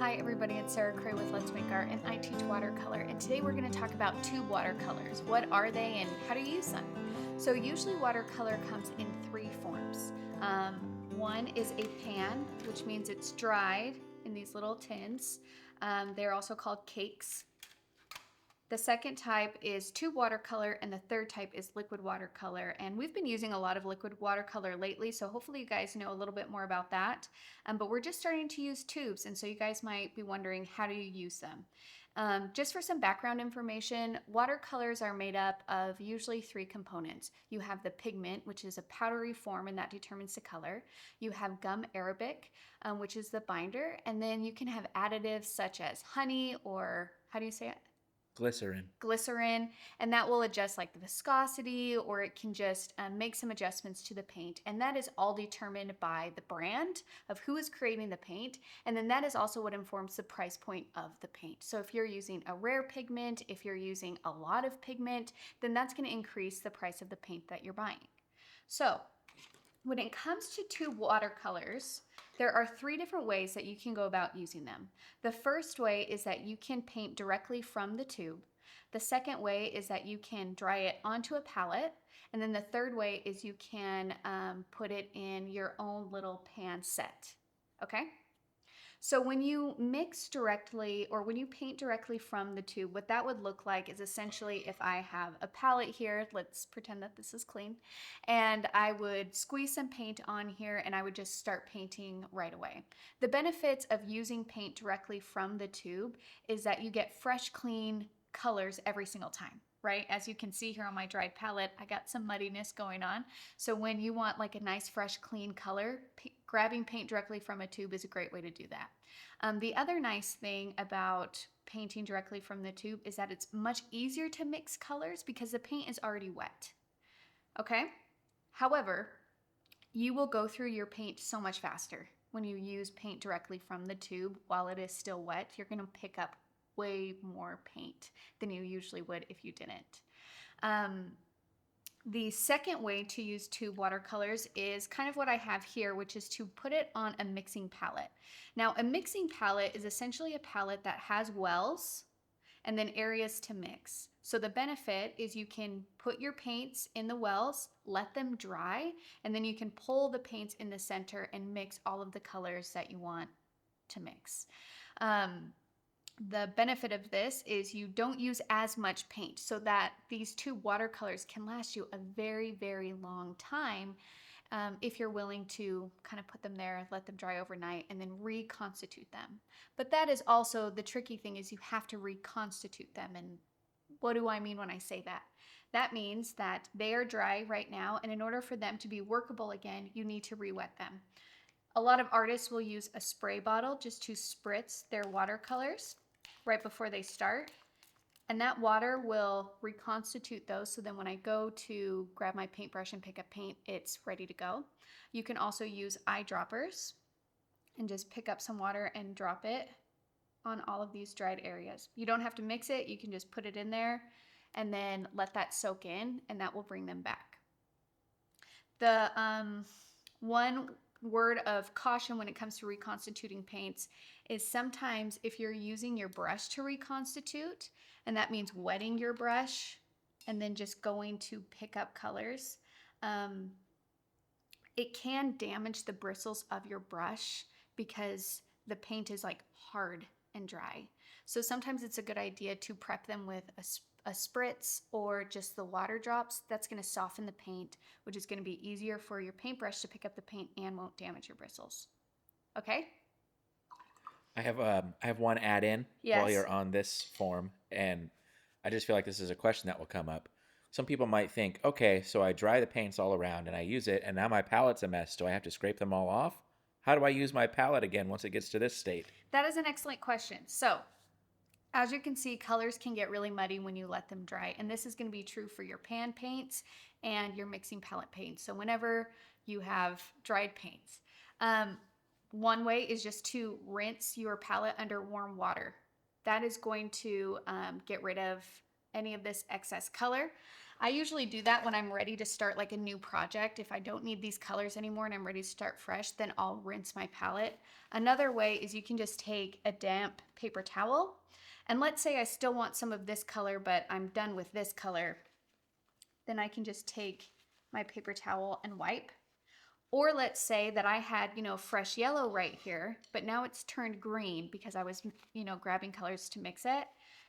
Hi everybody, it's Sarah Cray with Let's Make Art, and I teach watercolor, and today we're going to talk about tube watercolors. What are they and how to use them? So usually watercolor comes in three forms. One is a pan, which means it's dried in these little tins. They're also called cakes. The second type is tube watercolor, and the third type is liquid watercolor. And we've been using a lot of liquid watercolor lately, so hopefully you guys know a little bit more about that. But we're just starting to use tubes, and so you guys might be wondering, how do you use them? Just for some background information, watercolors are made up of usually three components. You have the pigment, which is a powdery form, and that determines the color. You have gum arabic, which is the binder, and then you can have additives such as honey, or how do you say it? Glycerin, and that will adjust like the viscosity, or it can just make some adjustments to the paint, and that is all determined by the brand of who is creating the paint, and then that is also what informs the price point of the paint. So if you're using a rare pigment, if you're using a lot of pigment, then that's going to increase the price of the paint that you're buying. So when it comes to tube watercolors, there are three different ways that you can go about using them. The first way is that you can paint directly from the tube. The second way is that you can dry it onto a palette. And then the third way is you can put it in your own little pan set. Okay? So when you mix directly, or when you paint directly from the tube, what that would look like is essentially, if I have a palette here, let's pretend that this is clean, and I would squeeze some paint on here and I would just start painting right away. The benefits of using paint directly from the tube is that you get fresh, clean colors every single time. Right? As you can see here on my dried palette, I got some muddiness going on. So when you want like a nice, fresh, clean color, grabbing paint directly from a tube is a great way to do that. The other nice thing about painting directly from the tube is that it's much easier to mix colors because the paint is already wet. Okay? However, you will go through your paint so much faster when you use paint directly from the tube while it is still wet. You're going to pick up way more paint than you usually would if you didn't. The second way to use tube watercolors is kind of what I have here, which is to put it on a mixing palette. Now, a mixing palette is essentially a palette that has wells and then areas to mix. So the benefit is you can put your paints in the wells, let them dry, and then you can pull the paints in the center and mix all of the colors that you want to mix. The benefit of this is you don't use as much paint, so that these tube watercolors can last you a very, very long time if you're willing to kind of put them there, let them dry overnight, and then reconstitute them. But that is also the tricky thing, is you have to reconstitute them. And what do I mean when I say that? That means that they are dry right now, and in order for them to be workable again, you need to re-wet them. A lot of artists will use a spray bottle just to spritz their watercolors right before they start, and that water will reconstitute those, so then when I go to grab my paintbrush and pick up paint, it's ready to go. You can also use eyedroppers and just pick up some water and drop it on all of these dried areas. You don't have to mix it, you can just put it in there and then let that soak in, and that will bring them back. The one word of caution when it comes to reconstituting paints is sometimes if you're using your brush to reconstitute, and that means wetting your brush and then just going to pick up colors, it can damage the bristles of your brush because the paint is like hard and dry. So sometimes it's a good idea to prep them with a spritz or just the water drops. That's going to soften the paint, which is going to be easier for your paintbrush to pick up the paint and won't damage your bristles. Okay? I have one add-in Yes. while you're on this form, and I just feel like this is a question that will come up. Some people might think, okay, so I dry the paints all around and I use it, and now my palette's a mess. Do I have to scrape them all off? How do I use my palette again once it gets to this state? That is an excellent question. So, as you can see, colors can get really muddy when you let them dry, and this is going to be true for your pan paints and your mixing palette paints. So whenever you have dried paints, one way is just to rinse your palette under warm water. That is going to get rid of any of this excess color. I usually do that when I'm ready to start like a new project. If I don't need these colors anymore and I'm ready to start fresh, then I'll rinse my palette. Another way is you can just take a damp paper towel, and let's say I still want some of this color, but I'm done with this color. Then I can just take my paper towel and wipe. Or let's say that I had, fresh yellow right here, but now it's turned green because I was, grabbing colors to mix it.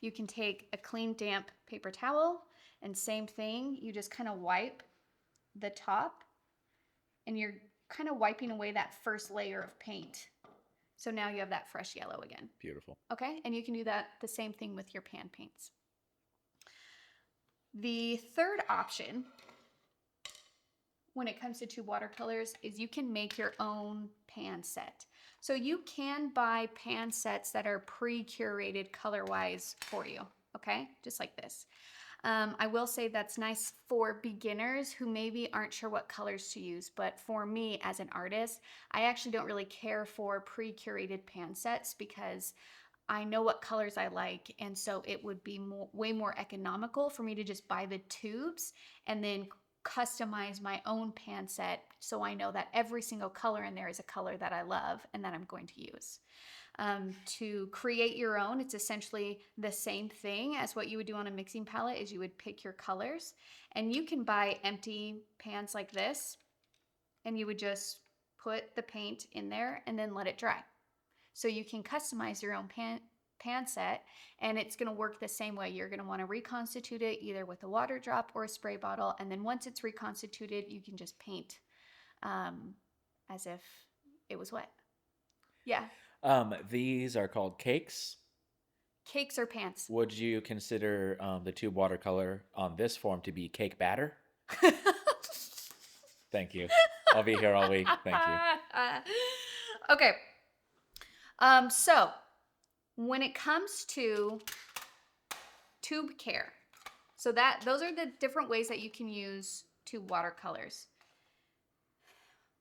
You can take a clean, damp paper towel, and same thing, you just kind of wipe the top, and you're kind of wiping away that first layer of paint. So now you have that fresh yellow again. Beautiful. Okay, and you can do that the same thing with your pan paints. The third option when it comes to tube watercolors is you can make your own pan set. So you can buy pan sets that are pre-curated color-wise for you, okay? Just like this. I will say that's nice for beginners who maybe aren't sure what colors to use, but for me as an artist, I actually don't really care for pre-curated pan sets because I know what colors I like, and so it would be way more economical for me to just buy the tubes and then customize my own pan set so I know that every single color in there is a color that I love and that I'm going to use. To create your own, it's essentially the same thing as what you would do on a mixing palette. Is you would pick your colors, and you can buy empty pans like this, and you would just put the paint in there and then let it dry. So you can customize your own pan set, and it's going to work the same way. You're going to want to reconstitute it either with a water drop or a spray bottle, and then once it's reconstituted, you can just paint as if it was wet. Yeah. These are called cakes. Cakes or pants? Would you consider the tube watercolor on this form to be cake batter? Thank you. I'll be here all week. Thank you. Okay. So when it comes to tube care, so those are the different ways that you can use tube watercolors.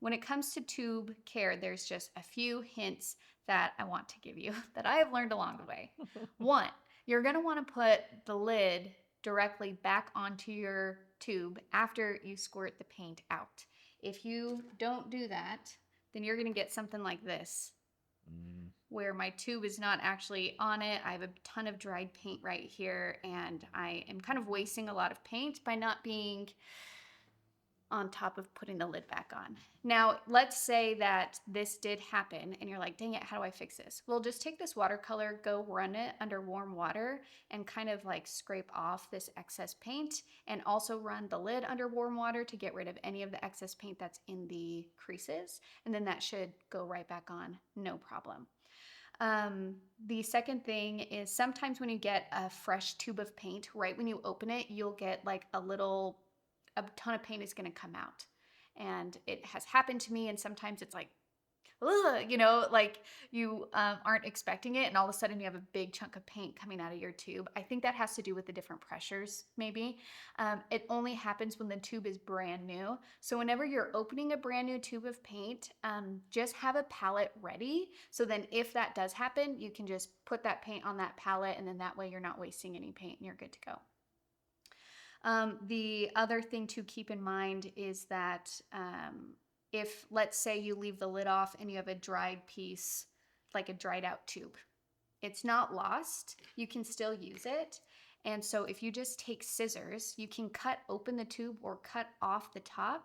When it comes to tube care, there's just a few hints that I want to give you that I have learned along the way. One, you're going to want to put the lid directly back onto your tube after you squirt the paint out. If you don't do that, then you're going to get something like this, where my tube is not actually on it. I have a ton of dried paint right here, and I am kind of wasting a lot of paint by not being on top of putting the lid back on. Now, let's say that this did happen and you're like, dang it, how do I fix this? Well, just take this watercolor, go run it under warm water and kind of like scrape off this excess paint, and also run the lid under warm water to get rid of any of the excess paint that's in the creases. And then that should go right back on, no problem. The second thing is sometimes when you get a fresh tube of paint, right when you open it, you'll get like a ton of paint is going to come out. And it has happened to me, and sometimes it's like, ugh, like you aren't expecting it, and all of a sudden you have a big chunk of paint coming out of your tube. I think that has to do with the different pressures, maybe. It only happens when the tube is brand new. So whenever you're opening a brand new tube of paint, just have a palette ready. So then if that does happen, you can just put that paint on that palette, and then that way you're not wasting any paint and you're good to go. The other thing to keep in mind is that if, let's say, you leave the lid off and you have a dried piece, like a dried out tube, it's not lost. You can still use it. And so if you just take scissors, you can cut open the tube or cut off the top.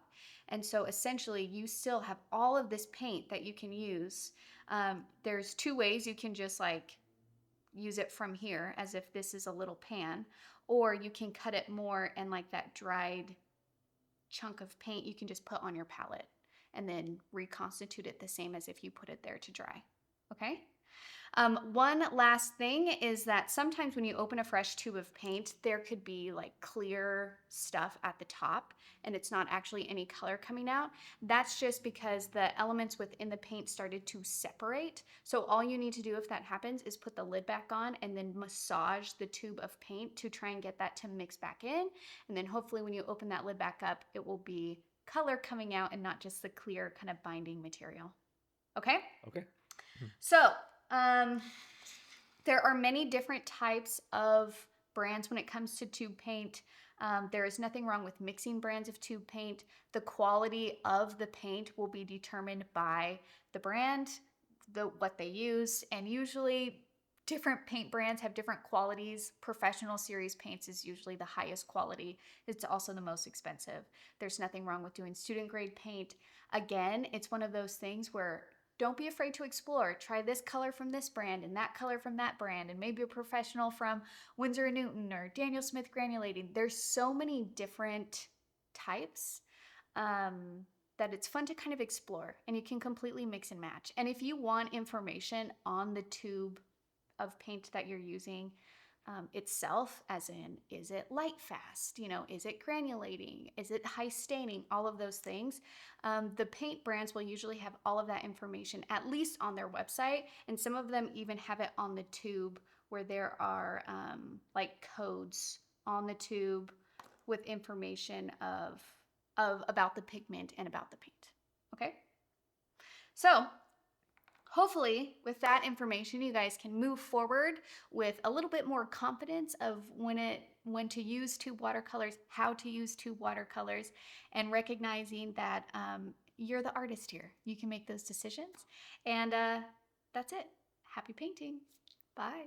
And so essentially you still have all of this paint that you can use. There's two ways. You can just like use it from here as if this is a little pan, or you can cut it more, and like that dried chunk of paint you can just put on your palette and then reconstitute it the same as if you put it there to dry. Okay? One last thing is that sometimes when you open a fresh tube of paint, there could be like clear stuff at the top and it's not actually any color coming out. That's just because the elements within the paint started to separate. So all you need to do if that happens is put the lid back on and then massage the tube of paint to try and get that to mix back in. And then hopefully when you open that lid back up, it will be color coming out and not just the clear kind of binding material. Okay? Okay. So, there are many different types of brands when it comes to tube paint. There is nothing wrong with mixing brands of tube paint. The quality of the paint will be determined by the brand, what they use, and usually different paint brands have different qualities. Professional series paints is usually the highest quality. It's also the most expensive. There's nothing wrong with doing student grade paint. Again, it's one of those things where don't be afraid to explore. Try this color from this brand and that color from that brand, and maybe a professional from Winsor & Newton or Daniel Smith Granulating. There's so many different types that it's fun to kind of explore, and you can completely mix and match. And if you want information on the tube of paint that you're using itself, as in, is it light fast? Is it granulating? Is it high staining? All of those things. The paint brands will usually have all of that information, at least on their website, and some of them even have it on the tube where there are like codes on the tube with information of about the pigment and about the paint. Okay? So, hopefully, with that information, you guys can move forward with a little bit more confidence of when to use tube watercolors, how to use tube watercolors, and recognizing that you're the artist here. You can make those decisions. And that's it. Happy painting. Bye.